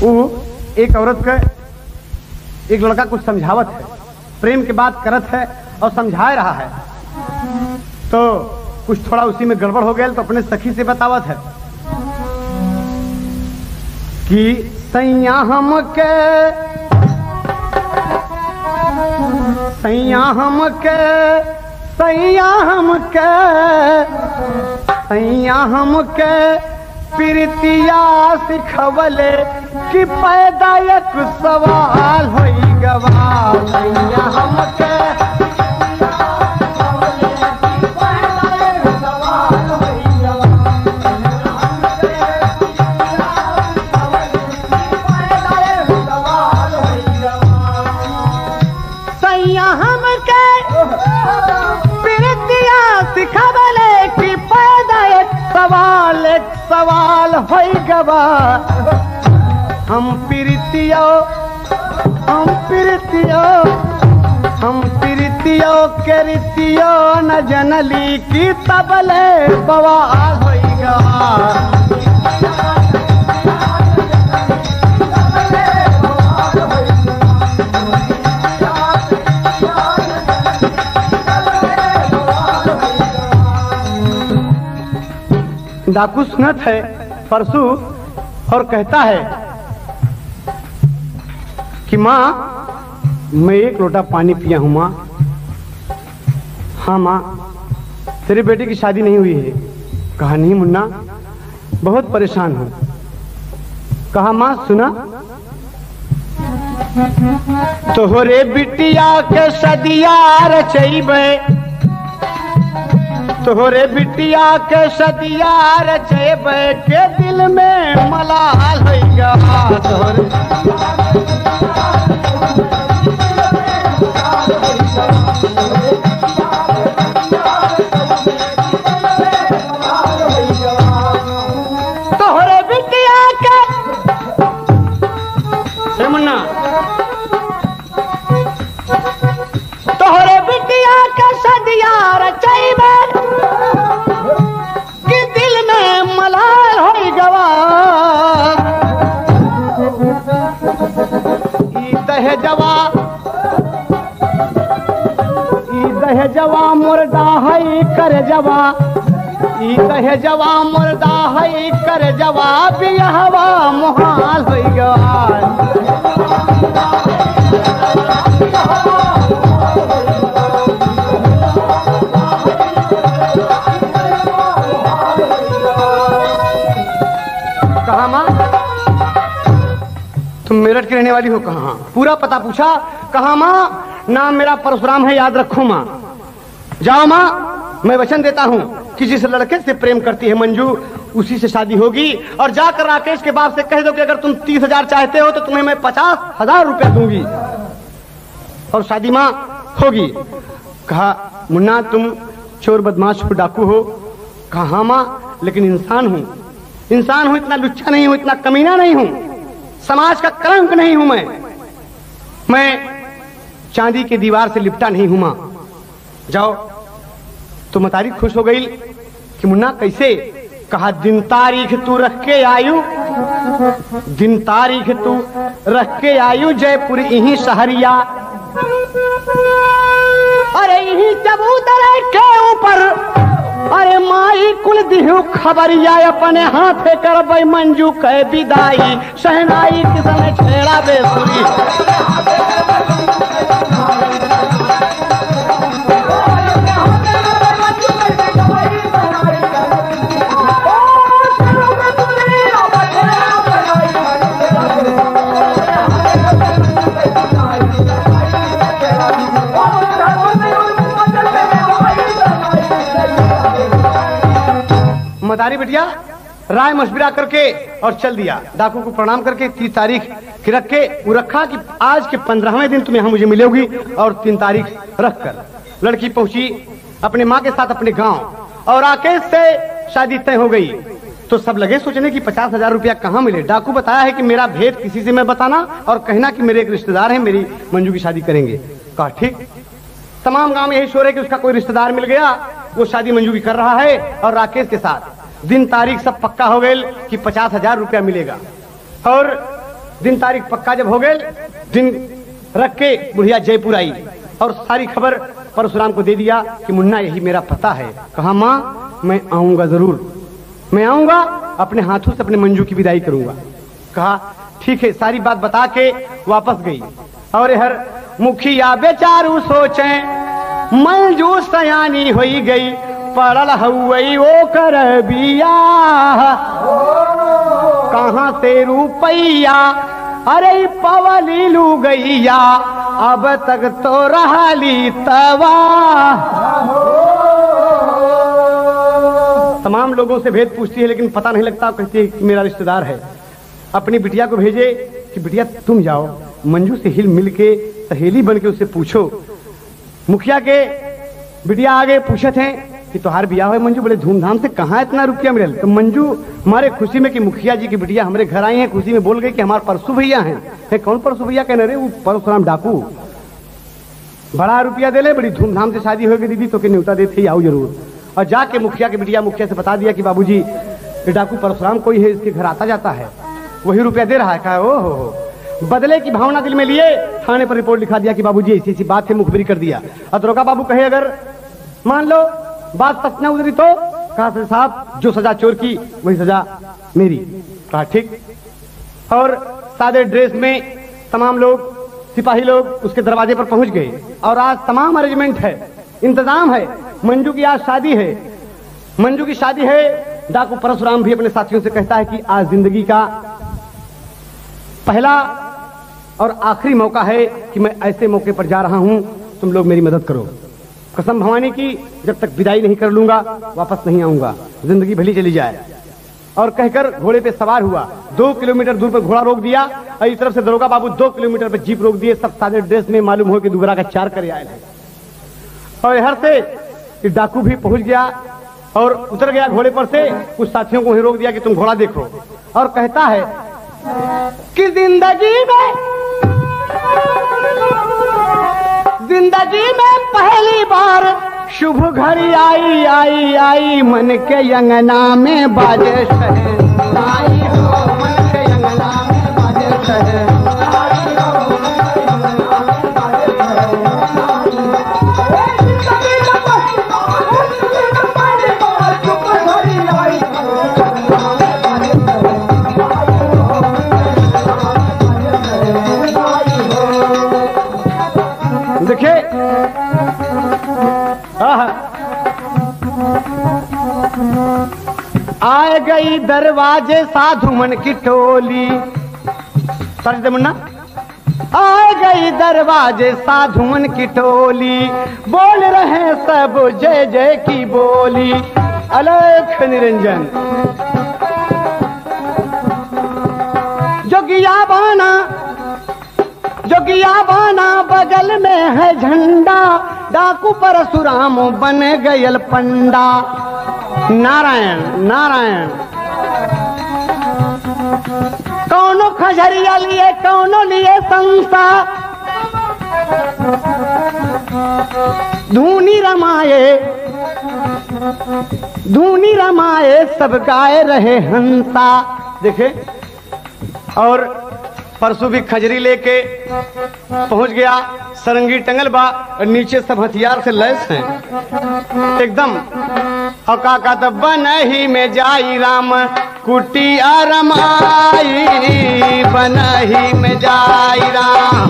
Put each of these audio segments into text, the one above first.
वो एक औरत का एक लड़का कुछ समझावत है, प्रेम की बात करत है और समझा रहा है, तो कुछ थोड़ा उसी में गड़बड़ हो गया तो अपने सखी से बतावत है कि सैया हमके सैया हमके सैया हमके सैया हमके प्रीतिया सिखवले कि पैदा एक सवाल होई गवा। सैया हमके सवाल होई गवा। हम प्रीतियो के रीतियो न जनली की तबले बवाल होई गवा। डाकू सुनत है परसू और कहता है कि माँ मैं एक लोटा पानी पिया हूं माँ। हाँ माँ तेरी बेटी की शादी नहीं हुई है। कहा नहीं मुन्ना बहुत परेशान हूं। कहा माँ सुना तोहरे बिटिया के सदिया रचैबे तोहरे बिटिया के सदिया रचैबे के दिल में मलाल होइगा। तोहरे बिटिया के मुन्ना तोहरे बिटिया के सदिया रचैबे दहेजवा मुर्दा है कर जवा दहेजवा मुर्दा है कर जवा बिहवा मुहाल हो गया। कहा माँ तुम मेरठ की रहने वाली हो? कहा पूरा पता पूछा। कहा माँ नाम मेरा परशुराम है याद रखो माँ। जाओ माँ मैं वचन देता हूँ कि जिस लड़के से प्रेम करती है मंजू उसी से शादी होगी। और जाकर राकेश के बाप से कह दो कि अगर तुम 30,000 चाहते हो तो तुम्हें मैं 50,000 रुपया दूंगी और शादी माँ होगी। कहा मुन्ना तुम चोर बदमाश हो डाकू हो? कहा हाँ माँ लेकिन इंसान हूँ इतना लुच्चा नहीं हूँ इतना कमीना नहीं हूँ समाज का कलंक नहीं हूँ मैं चांदी की दीवार से लिपटा नहीं हूं मां। जाओ तो मतारी खुश हो गई कि मुन्ना कैसे? कहा दिन तारीख तू रख के आयु दिन तारीख तू रख के आयु जयपुर यही शहरिया। अरे यही चबूतर के ऊपर अरे माई कुल दिहु खबरिया अपने हाथे करबै मंजू कह विदाई शहनाई किसने छेड़ा बेसुरी। मदारी बिटिया राय मशविरा करके और चल दिया। डाकू को प्रणाम करके 30 तारीख की रख के वो रखा कि आज के 15वें दिन तुम यहाँ मुझे मिलोगी और 3 तारीख रख कर लड़की पहुंची अपने माँ के साथ अपने गांव और राकेश से शादी तय हो गई। तो सब लगे सोचने की 50,000 रुपया कहाँ मिले। डाकू बताया है कि मेरा भेद किसी से मैं बताना और कहना कि मेरे एक रिश्तेदार है मेरी मंजू की शादी करेंगे। कहा ठीक। तमाम गांव में यही शोर है कि उसका कोई रिश्तेदार मिल गया वो शादी मंजू की कर रहा है और राकेश के साथ दिन तारीख सब पक्का हो गए कि 50,000 रुपया मिलेगा। और दिन तारीख पक्का जब हो गए, दिन रख के बुढ़िया जयपुर आई और सारी खबर परशुराम को दे दिया कि मुन्ना यही मेरा पता है। कहा माँ मैं आऊंगा, जरूर मैं आऊंगा, अपने हाथों से अपने मंजू की विदाई करूंगा। कहा ठीक है, सारी बात बता के वापस गई। और हर मुखिया बेचारू सोचे मंजू सयानी होई गई, पड़ल हुई वो कर बिया, कहाँ से रुपैया अरे पवली लू गैया, अब तक तो रहाली तवा। तमाम लोगों से भेद पूछती है लेकिन पता नहीं लगता, कहती है कि मेरा रिश्तेदार है। अपनी बिटिया को भेजे कि बिटिया तुम जाओ मंजू से हिल मिल के सहेली बन के उससे पूछो। मुखिया के बिटिया आगे पूछे थे कि तोहार बियाह है मंजू, बड़े धूमधाम से, कहाँ इतना रुपया मिले? तो मंजू हमारे खुशी में कि मुखिया जी की बिटिया हमारे घर आई है, खुशी में बोल गई कि हमारे परसू भैया हैं। कौन परसू भैया? कहने रहे वो परशुराम डाकू, बड़ा रुपया दे ले, बड़ी धूमधाम से शादी होगी दीदी, तो न्योता देते आओ जरूर। और जाके मुखिया की बिटिया मुखिया से बता दिया कि बाबूजी डाकू परशुराम कोई है, इसके घर आता जाता है, वही रुपया दे रहा है। कहा ओ हो, बदले की भावना दिल में लिए थाने पर रिपोर्ट लिखा दिया कि बाबूजी ऐसी ऐसी बात से मुखबिरी कर दिया। और दरोगा बाबू कहे अगर मान लो बात सच न उतरी तो? कहा साहब जो सजा चोर की वही सजा मेरी। कहा ठीक। और सादे ड्रेस में तमाम लोग सिपाही लोग उसके दरवाजे पर पहुंच गए और आज तमाम अरेंजमेंट है, इंतजाम है। मंजू की आज शादी है, मंजू की शादी है। डाकू परशुराम भी अपने साथियों से कहता है कि आज जिंदगी का पहला और आखिरी मौका है कि मैं ऐसे मौके पर जा रहा हूं, तुम लोग मेरी मदद करो। कसम भवानी की जब तक विदाई नहीं कर लूंगा वापस नहीं आऊंगा, जिंदगी भली चली जाए। और कहकर घोड़े पे सवार हुआ, 2 किलोमीटर दूर पर घोड़ा रोक दिया और इस तरफ से दरोगा बाबू 2 किलोमीटर पर जीप रोक दिए। सब सादे ड्रेस में, मालूम हो कि दुबरा का 4 करे आए हैं। और इधर से डाकू भी पहुंच गया और उतर गया घोड़े पर से, कुछ साथियों को ही रोक दिया कि तुम घोड़ा देखो। और कहता है कि जिंदगी में पहली बार शुभ घड़ी आई आई आई, मन के अंगना में बाजे शहनाई हो, मन के अंगना में बाजे शहनाई हो, मन के अंगना में बाजे देखिए आए गई दरवाजे साधु मन की टोली। सर दे मुन्ना। आए गई दरवाजे साधु मन की टोली, बोल रहे सब जय जय की बोली, अलख निरंजन। जोगिया बाना बगल में है झंडा, डाकू परशुराम बन गयल पंडा। नारायण नारायण। कौनो खजरिया लिए कौनो लिए संसा, धूनी रमाए सब गाए रहे हंसा। देखे और परसों भी खजरी लेके पहुंच गया, सरंगी टंगल बा और नीचे सब हथियार से लैस हैं एकदम। और का तो बन ही में जाई राम कुटिया रमाई, बन ही में जाई राम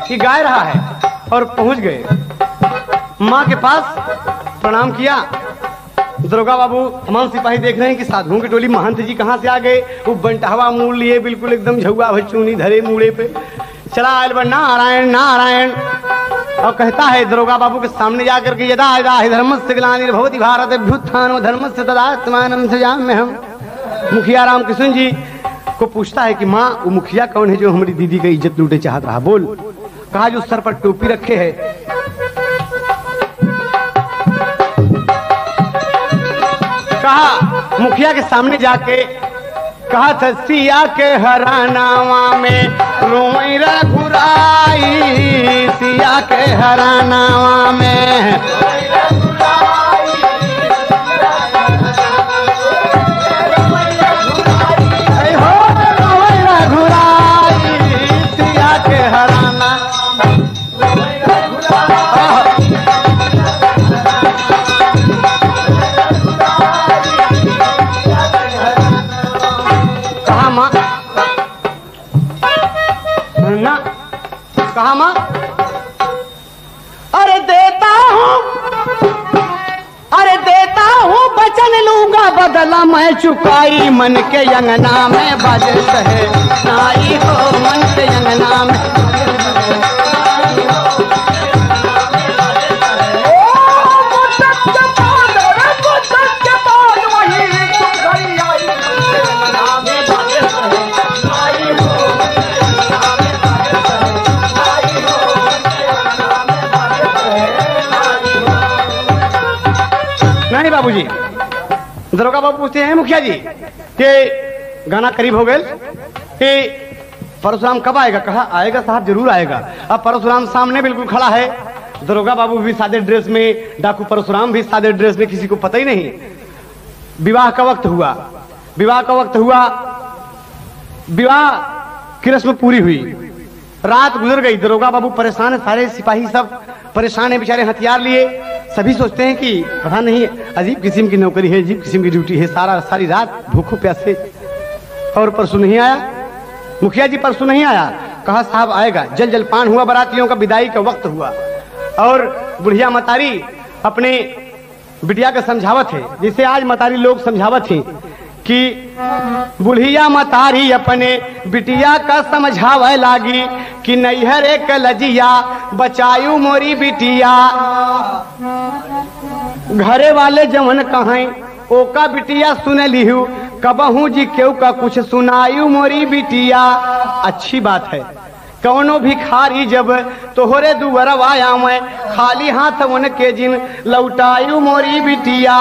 की गाय रहा है। और पहुंच गए माँ के पास, प्रणाम किया। दरोगा बाबू तमाम सिपाही देख रहे हैं कि साधुओं की टोली, महंत जी कहाँ से आ गए। वो बंटहवा मूल लिए बिल्कुल एकदम झुआ भचूनी धरे मूड़े पे चला आयल बा, नारायण नारायण। और कहता है दरोगा बाबू के सामने जाकर के यदा यदा धर्मस्य ग्लानिर्भवति भारत अभ्युत्थानो धर्मस्य तदात्मानं सृजाम्यहम्। मुखिया राम कृष्ण जी को पूछता है कि माँ वो मुखिया कौन है जो हमारी दीदी का इज्जत लूटे चाहत रहा? बोल। कहा जो सर पर टोपी रखे है। कहा मुखिया के सामने जाके कहा था सिया के हरानावा में रोई रघुराई, पिया के हरानावा में। कहा मां? अरे देता हूँ वचन लूंगा बदला मैं चुकाई, मन के अंगना में बजत है नाई हो, मन के अंगना में। नहीं बाबूजी, दरोगा बाबू पूछते हैं मुखिया जी कि गाना करीब हो गए कि परशुराम कब आएगा? कहा आएगा साहब, जरूर आएगा। अब परशुराम सामने बिल्कुल खड़ा है, दरोगा बाबू भी सादे ड्रेस में, डाकू परशुराम भी सादे ड्रेस में, किसी को पता ही नहीं। विवाह का वक्त हुआ, विवाह की रस्म पूरी हुई, रात गुजर गई, दरोगा बाबू परेशान है, सारे सिपाही सब परेशान है बेचारे, हथियार लिए। सभी सोचते हैं कि पता नहीं अजीब किस्म की नौकरी है, अजीब किस्म की ड्यूटी है, सारी रात भूखों प्यासे, और परसों नहीं आया। मुखिया जी परसों नहीं आया। कहा साहब आएगा। जलपान हुआ, बारातियों का विदाई का वक्त हुआ, और बुढ़िया मतारी अपने बिटिया का समझावत है, जैसे आज मतारी लोग समझावत है कि बुढ़िया मतारी अपने बिटिया का समझावे लागी कि नैहर एक लजिया बचायू मोरी बिटिया, घरे वाले जवन कहें ओका बिटिया सुन लिहू, कबहू जी क्यों का कुछ सुनायू मोरी बिटिया। अच्छी बात है, कौनो भिखारी जब तोहरे दुअरवा आवे, खाली हाथ उनके जिन लौटायू मोरी बिटिया।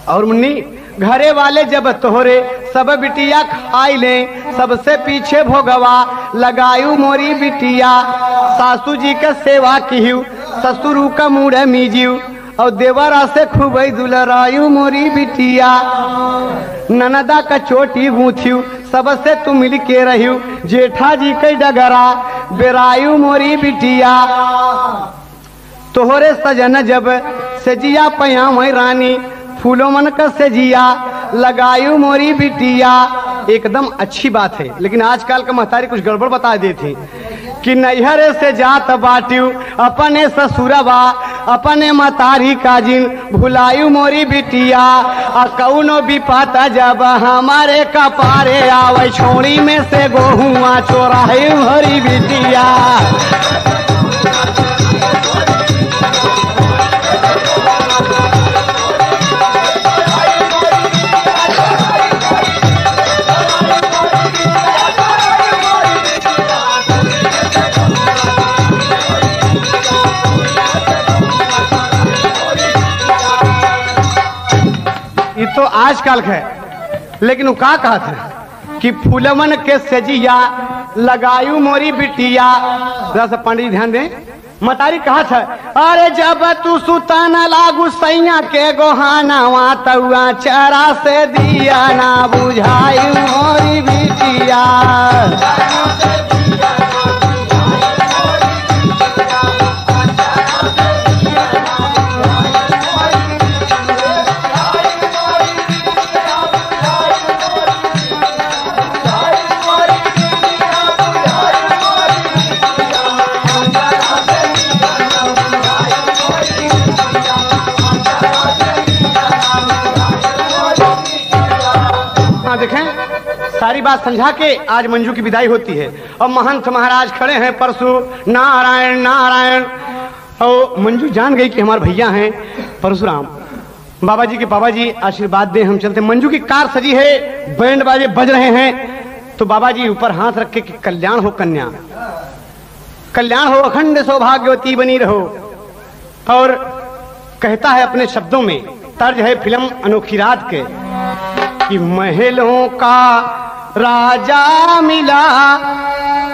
और मुन्नी, घरे वाले जब तोहरे सब बिटिया खाई ले, सबसे पीछे भोगवा लगायू मोरी बिटिया। सासू जी का सेवा किहू, ससुरु का मुड़े मीजियू, और देवरा से खूब दुलरायू मोरी बिटिया। ननदा का चोटी गूंथियू, सबसे तू मिल के रहियू, जेठा जी के डगरा बेरायू मोरी बिटिया। तोहरे सजन जब सजिया पयामई रानी, फूलों मन का सजिया लगायू मोरी बिटिया। एकदम अच्छी बात है, लेकिन आजकल का महतारी कुछ गड़बड़ बता देती कि नैहर से जात बाटियू अपने ससुरवा, अपने मतारी का जिन भुलायू मोरी बिटिया। कौनो विपता जब हमारे कपारे आवे, छोड़ी में से गोहुआ चोरायू मोरी बिटिया। तो आजकल है, लेकिन वो का कहा था कि फूलमन के सजिया लगायू मोरी बिटिया। जरा पंडित ध्यान दें, मतारी कहा था, अरे जब तू सुतन लागू सैया के गोहाना, तउआ चरा से दिया ना बुझायू मोरी बिटिया। सारी बात समझा के आज मंजू की विदाई होती है, और महंत महाराज खड़े हैं परसों, नारायण नारायण। और मंजू जान गई कि हमारे भैया हैं परशुराम। बाबा जी के पापा जी आशीर्वाद दें, हम चलते। मंजू की कार सजी है, बैंड बाजे बज रहे हैं, तो बाबा जी ऊपर हाथ रख के कि कल्याण हो कन्या, कल्याण हो, अखंड सौभाग्यवती बनी रहो। और कहता है अपने शब्दों में, तर्ज है फिल्म अनोखी रात के, कि महलों का राजा मिला,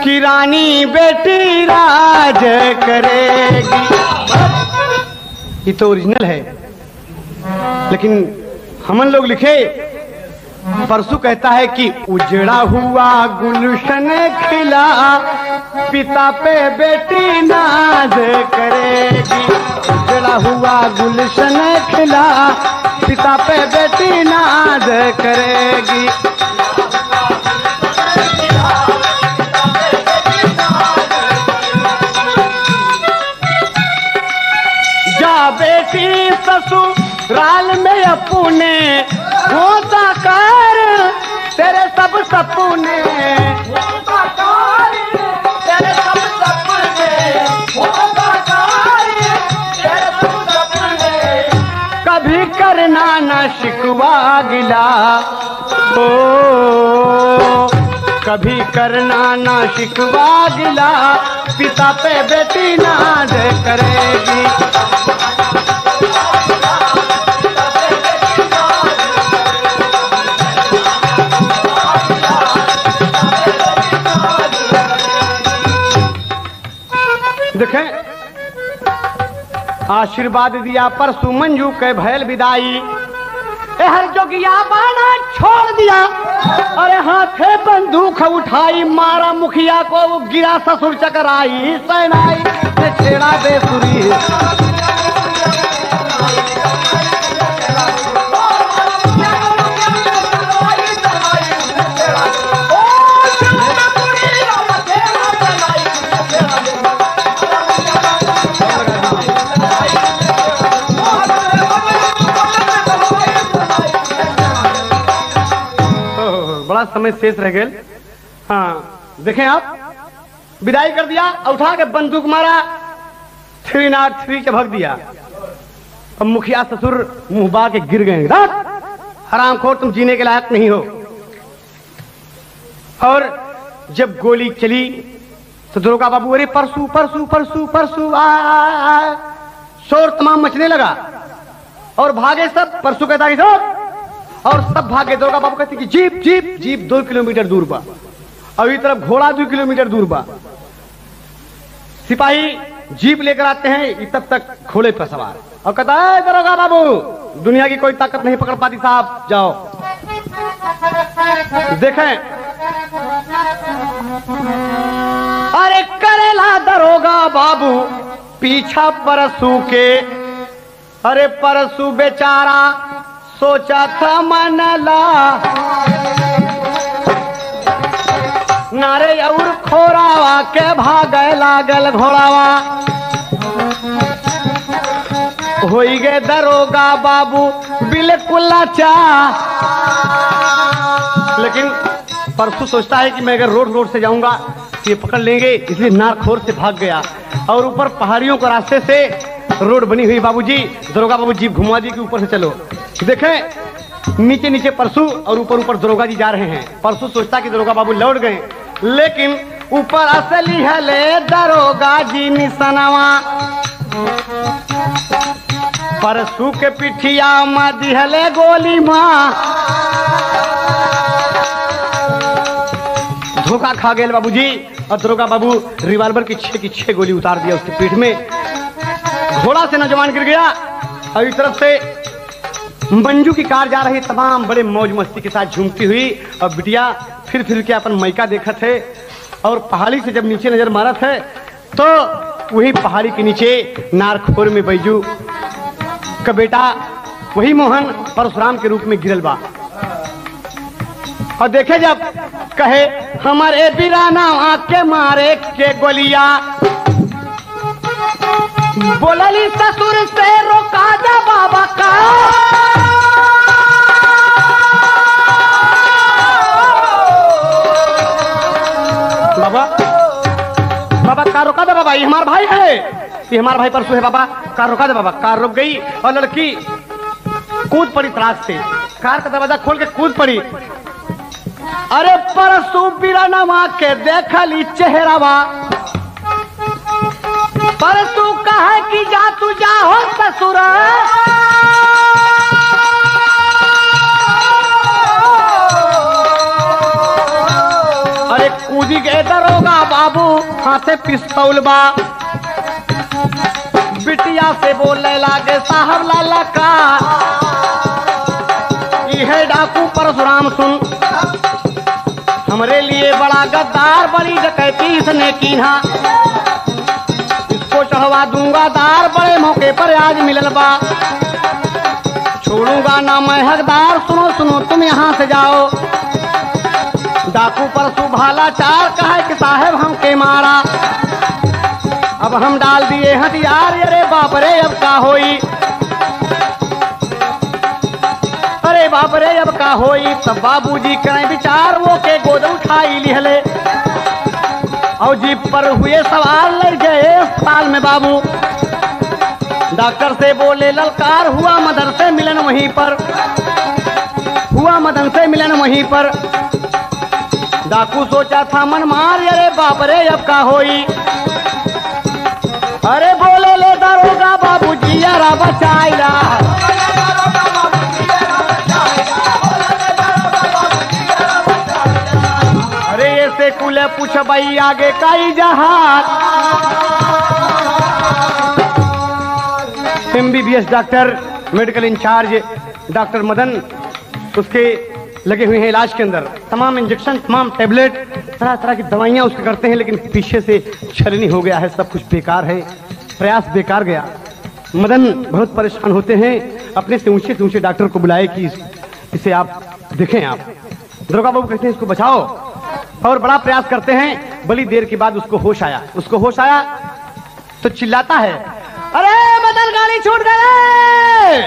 कि रानी बेटी राज करेगी। ये तो ओरिजिनल है, लेकिन हमन लोग लिखे परसू कहता है कि उजड़ा हुआ गुलशन खिला, पिता पे बेटी नाज करेगी। उजड़ा हुआ गुलशन खिला, पिता पे बेटी नाज करेगी। जा बेटी ससुराल में अपने होता कर तेरे सब सपने, होता कर तेरे सब सपने, होता कर तेरे सब सपने। कभी करना न शिकवा गिला, ओ कभी करना न शिकवा गिला, पिता पे बेटी नाज करेगी। देखें, आशीर्वाद दिया परसु मंजू के भैल विदाई, हर जोगिया बाना छोड़ दिया, अरे हाथे बंदूक उठाई, मारा मुखिया को गिरा ससुर चकराई, सेनाई ने छेड़ा बेसुरी। बड़ा समय शेष रह गए। हाँ देखें आप, विदाई कर दिया, उठा के बंदूक मारा, 303 के भग दिया। अब मुखिया ससुर मुंह बा के गिर गए, हरामखोर तुम जीने के लायक नहीं हो। और जब गोली चली तो दरोगा बाबू अरे परसू परसू परसू परसू आ, शोर तमाम मचने लगा और भागे सब। परसू कहता है सब, और सब भागे। दरोगा बाबू कहते कि जीप जीप जीप 2 किलोमीटर दूर बा, अभी तरफ घोड़ा 2 किलोमीटर दूर बा। सिपाही जीप लेकर आते हैं, तब तक घोड़े पर सवार, और कहता है दरोगा बाबू दुनिया की कोई ताकत नहीं पकड़ पाती साहब, जाओ। देखें, अरे करेला दरोगा बाबू पीछा परसू के, अरे परसू बेचारा सोचा था मनला, नारे और खोरावा के भागे लागल घोड़ावा, होई गए दरोगा बाबू बिल्कुल लाचार। लेकिन परसू सोचता है कि मैं अगर रोड रोड से जाऊंगा तो ये पकड़ लेंगे, इसलिए नारखोर से भाग गया। और ऊपर पहाड़ियों के रास्ते से रोड बनी हुई, बाबूजी दरोगा बाबू जीप घुमा दी कि ऊपर से चलो। देखें, नीचे नीचे परसू और ऊपर ऊपर दरोगा जी जा रहे हैं। परसू सोचता कि दरोगा बाबू लौट गए, लेकिन ऊपर असली है ले दरोगा जी निशानवा, परसू के पिठिया में दिहले गोली माँ। धोखा खा गए बाबूजी, और दरोगा बाबू रिवाल्वर की 6 गोली उतार दिया उसकी पीठ में। घोड़ा से नौजवान गिर गया, और इस तरफ से मंजू की कार जा रही, तमाम बड़े मौज मस्ती के साथ झूमती हुई। और बिटिया फिर के अपन मायका देखा थे, और पहाड़ी से जब नीचे नजर मारा थे तो वही पहाड़ी के नीचे नारखोर में बैजू का बेटा वही मोहन परशुराम के रूप में गिरल बा। और देखे जब कहे हमारे बिराना आके मारे के गोलिया, बोलली ससुर से रोका जा बाबा का, बाबा बाबा कार रोका दे बाबा, ये हमारा भाई है, ये हमारा भाई परसू है बाबा, कार रोका दे बाबा। कार रुक गई और लड़की कूद पड़ी त्रास से, कार का दरवाजा खोल के कूद पड़ी। अरे परसू बिरानवा के देखली चेहरावा, परसू कहे कि जा तू जा हो ससुरा, अरे कूदी गे दरोगा बाबू हाथे पिस्तौल बा, बिटिया से बोलने लागे साहब लाला का, ये डाकू परशुराम सुन, हमरे लिए बड़ा गद्दार बड़ी डकैती इसने की ना, इसको चढ़वा दूंगा दार, बड़े मौके पर आज मिलल बा, छोड़ूंगा ना मैं हकदार, सुनो सुनो तुम यहाँ से जाओ। डाकू परसू भाला चार कहे कि साहेब हमके मारा, अब हम डाल दिए हथियार, अरे बाप रे अब का होई, अरे बाप रे अब का होई। तब बाबूजी करें विचार, वो के गोद उठाई लिहले और जीप पर हुए सवार, ले गए अस्पताल में बाबू। डॉक्टर से बोले ललकार, हुआ मदन से मिलन वहीं पर, हुआ मदन से मिलन वहीं पर। डाकू सोचा था मन मार, अरे बाप रे अब का होई, अरे बोले ले दरोगा बाबूजी यारा बचाइला, अरे ऐसे कुले पूछ भाई आगे का ही जहाज। MBBS doctor medical incharge doctor Madan उसके लगे हुए हैं इलाज के अंदर, तमाम इंजेक्शन तमाम टैबलेट तरह तरह की दवाइयां उसके करते हैं, लेकिन पीछे से छलनी हो गया है, सब कुछ बेकार है, प्रयास बेकार गया। मदन बहुत परेशान होते हैं, अपने से ऊंचे डॉक्टर को बुलाए कि इसे आप देखें। आप दरोगा बाबू कहते हैं इसको बचाओ, और बड़ा प्रयास करते हैं। बड़ी देर के बाद उसको होश आया तो चिल्लाता है, अरे मदन गाड़ी छूट गए,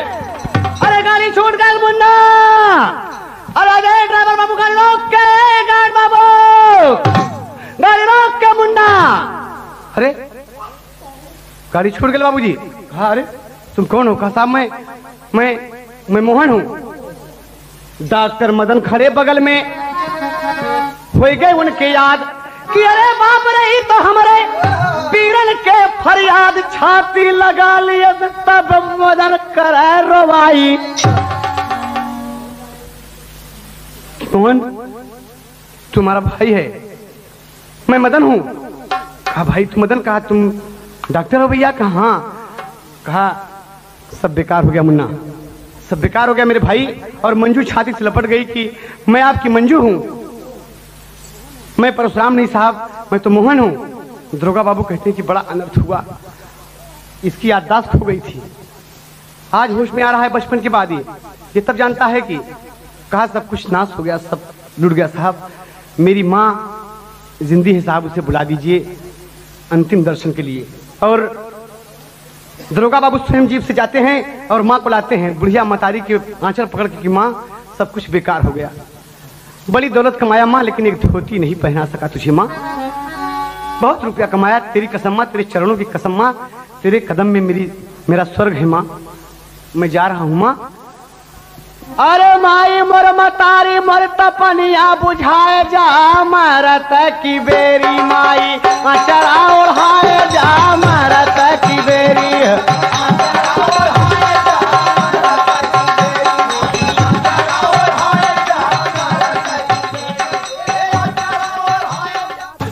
अरे गाड़ी छूट गए मुन्ना, अरे ड्राइवर बाबू गाड़ी रोक के, गार्ड बाबू गाड़ी रोक के मुन्ना। अरे गाड़ी छूट गई बाबूजी। हाँ अरे तुम कौन हो? कहा साहब मैं मोहन हूँ। डॉक्टर मदन खड़े बगल में, हो गए उनके याद कि अरे बाप रही तो हमारे पीरन के फरियाद, छाती लगा लिए तब मदन करे रोवाई। कौन? तुम्हारा भाई है, मैं मदन हूँ। कहा भाई तुम मदन? कहा तुम डॉक्टर हो भैया? कहा कहा सब बेकार हो गया मुन्ना, सब बेकार हो गया मेरे भाई। और मंजू छाती से लपट गई कि मैं आपकी मंजू हूँ, मैं परशुराम नहीं साहब, मैं तो मोहन हूँ। दरोगा बाबू कहते हैं कि बड़ा अनर्थ हुआ, इसकी याददाश्त हो गई थी, आज होश में आ रहा है बचपन के बाद ये तब जानता है कि कहा सब कुछ नाश हो गया, सब लुट गया साहब। मेरी माँ जिंदी है साहब, उसे बुला दीजिए अंतिम दर्शन के लिए। और दरोगा बाबू स्वयं जीप से जाते हैं और माँ को लाते हैं, बुढ़िया मतारी के आंचल पकड़ के कि माँ सब कुछ बेकार हो गया, बड़ी दौलत कमाया माँ, लेकिन एक धोती नहीं पहना सका तुझे माँ, बहुत रुपया कमाया, तेरी कसम माँ, तेरे चरणों की कसम माँ, तेरे कदम में मेरा स्वर्ग है माँ, मैं जा रहा हूँ माँ। अरे माई मोर मतारी मोर तपनिया बुझाए जा, मरत की बेरी माई चरा ओढ़ाए जा, मरत की बेरी।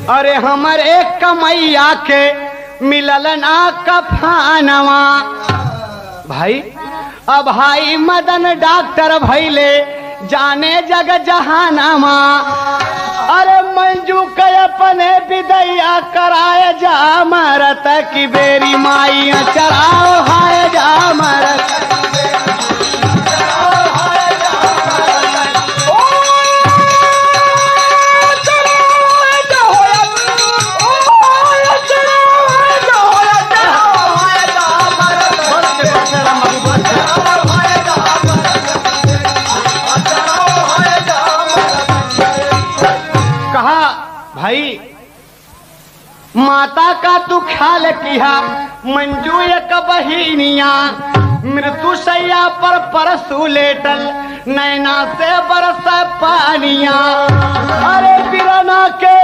अरे हमरे कमैया के मिलल ना कफानवा भाई, अब भाई मदन डॉक्टर भैले जाने जग जहानामा। अरे मंजू के अपने विदैया कराए जा, मरत की बेरी माई चराओ हाय जा, मरत भाई माता का तू ख्याल किया, मंजू एक बहिनिया मृत्यु सैया पर परसू लेटल, नैना से बरस पानिया। अरे बिरना के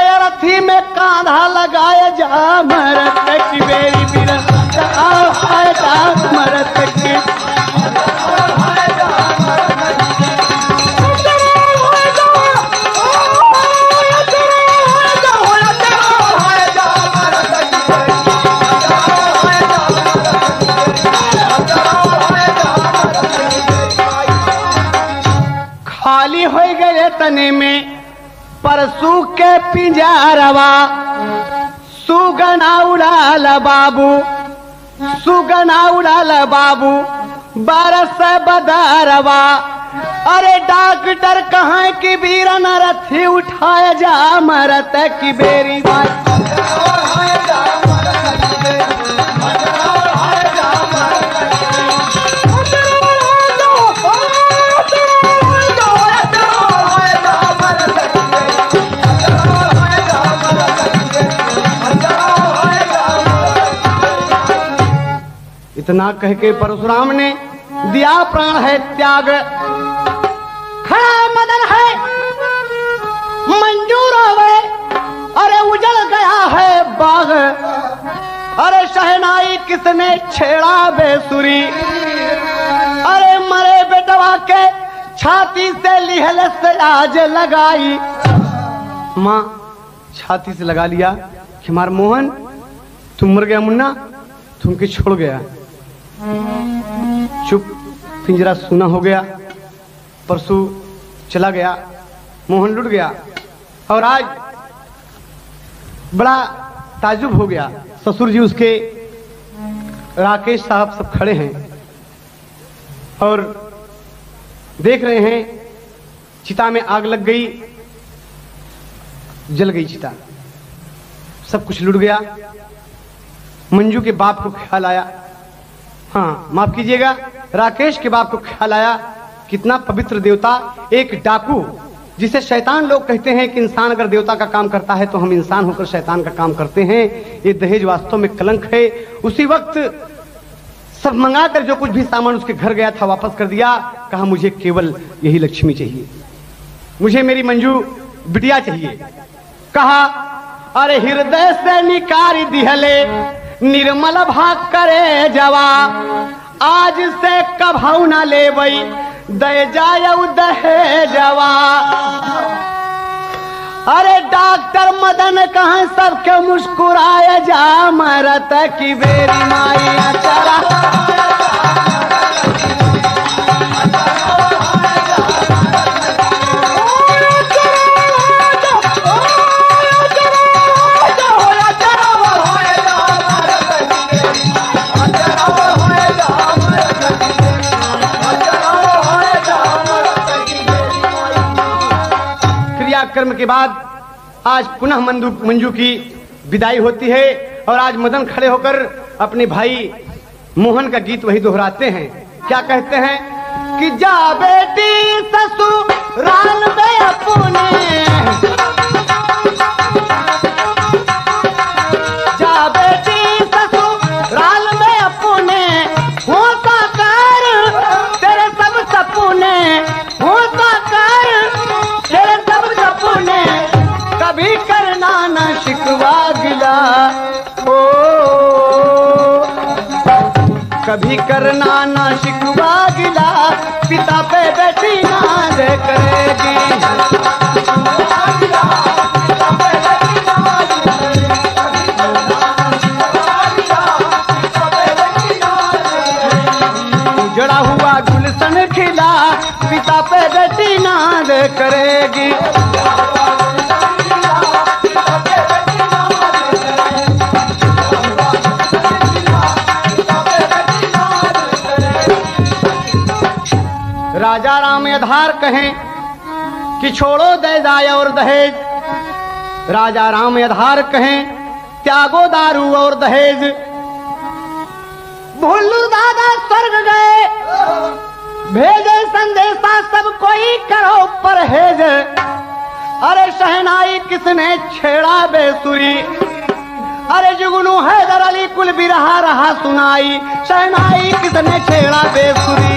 अरथी में कांधा लगाए जा, मरत की बेरी बिरना जा, मरत की। के तने में परसू के पिंजारवा सुगना उड़ाल बाबू सुगना उड़ाल बाबू बरस बदारवा। अरे डॉक्टर कहाँ की बीरन रथी उठाए जा मरत की बेरी इतना कह के परशुराम ने दिया प्राण है त्याग। खड़ा मदन है मंजूर होवे अरे उजड़ गया है बाग। अरे शहनाई किसने छेड़ा बेसुरी अरे मरे बेटवा के छाती से लिहल से आज लगाई। माँ छाती से लगा लिया कि मार मोहन तुम मर गया मुन्ना तुमके छोड़ गया। चुप पिंजरा सुना हो गया। परसू चला गया मोहन लुट गया और आज बड़ा ताजुब हो गया। ससुर जी उसके राकेश साहब सब खड़े हैं और देख रहे हैं चिता में आग लग गई जल गई चिता सब कुछ लुट गया। मंजू के बाप को ख्याल आया हाँ माफ कीजिएगा राकेश के बाप को ख्याल आया कितना पवित्र देवता एक डाकू जिसे शैतान लोग कहते हैं कि इंसान अगर देवता का काम करता है तो हम इंसान होकर शैतान का काम करते हैं। ये दहेज वास्तव में कलंक है। उसी वक्त सब मंगाकर जो कुछ भी सामान उसके घर गया था वापस कर दिया। कहा मुझे केवल यही लक्ष्मी चाहिए मुझे मेरी मंजू बिटिया चाहिए। कहा अरे हृदय से निकारी दिहले निर्मल भाग करे जवा आज से कभाऊ ना ले बई दे जाय दहे जवा। अरे डॉक्टर मदन कहाँ सबके मुस्कुराए जा मरत की बेरी माई चला। कर्म के बाद आज पुनः मंजू की विदाई होती है और आज मदन खड़े होकर अपने भाई मोहन का गीत वही दोहराते हैं। क्या कहते हैं कि जा बेटी ससुराल में अपने जा बेटी ससुराल में अपने होता कर तेरे सब सपने होता कर तेरे सब सपने कभी करना न शिकवा गिला ओ कभी करना न शिकवा गिला पिता पे बेटी नाज करेगी। उजड़ा हुआ गुलशन खिला पिता पे बेटी नाज करेगी। राजा राम यधार कहें कि छोड़ो दहेज और दहेज। राजा राम यधार कहें त्यागो दारू और दहेज। भोलू दादा स्वर्ग गए भेजे संदेशा सब कोई करो परहेज। अरे शहनाई किसने छेड़ा बेसुरी अरे जुगनू हैदर अली कुल बिरहा रहा सुनाई। शहनाई किसने छेड़ा बेसुरी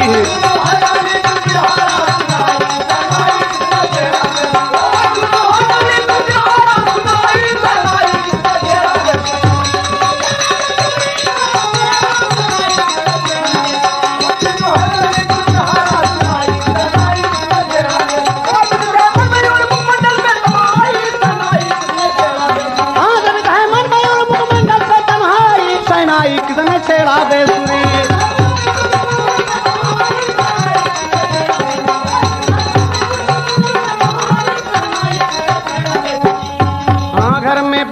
किसने छेड़ा बेसुरी।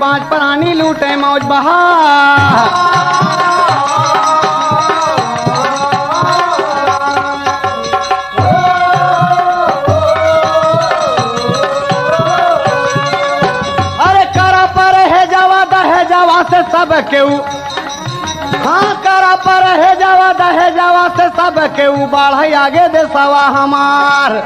पांच प्राणी लूटे मौज बहार। से सब केऊ हाँ करा पर है जावा दहे जावा से सब केऊ बढ़ आगे देसावा हमार।